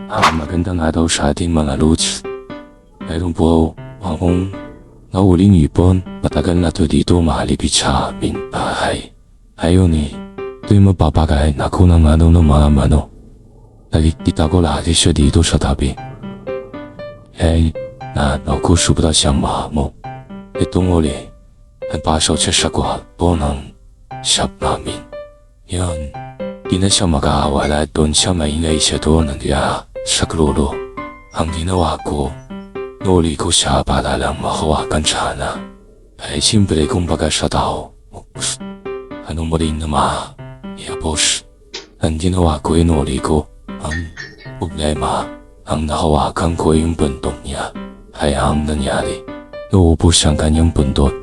magandang araw sa ating mga lods. Mayroon po akong nahuling ipon. Matagal na to dito mahalipit sa aming bahay. Ayun ito'y mapapakain ako ng mga mano. Nakikita ko lahat siya dito sa tabi. Ako sobra siyang mahamo. Itong uli, nagpasok siya sa kwarto ng shop namin. Yan, di na siya makakawala at doon siya maingay siya doon sa kloro. Ang ginawa ko, nuli ko siya para lang makawakan sana. Ay simple kumbaga sa tao. Ano mo rin naman, boss. Ang ginawa ko inuli ko. Ang problema, ang nakawakan ko yung buntot niya. Kaya ang nangyari, naubos ang kanyang buntot.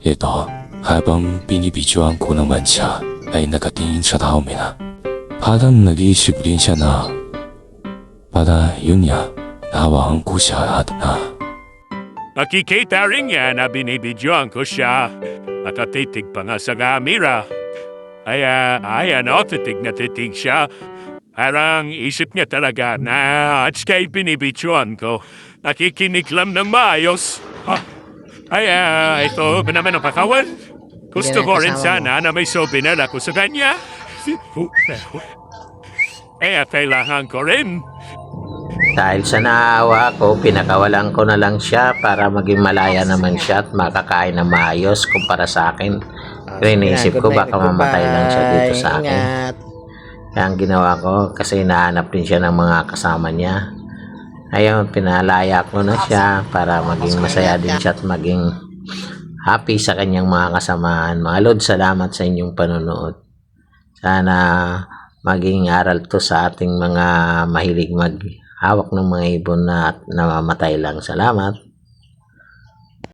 Ito, habang binibidyoan ko naman siya, ay nakatingin sa taumi na. Parang nag-iisip rin siya na para yun niya, nawaan ko siya at Nakikita rin niya na binibidyoan ko siya. Nakatitig pa nga sa camera. Titig na titig siya. Parang isip niya talaga na at kay binibidyoan ko. Nakikinig lang ng maayos. Ito ba naman ang pakawan? Gusto ko rin sana na may souvenir ako sa kanya. Kailangan ko rin. Dahil sa naawa ko, pinakawalan ko na lang siya para maging malaya naman siya at makakain na maayos kumpara sa akin. Pero iniisip ko baka mamatay lang siya dito sa akin. Kaya ang ginawa ko, kasi nahanap din siya ng mga kasama niya. Ayun, pinalaya ko na siya para maging masaya din siya at maging happy sa kanyang mga kasamaan. Mga Lord, salamat sa inyong panonood. Sana maging aral to sa ating mga mahilig maghawak ng mga ibon na namamatay lang. Salamat.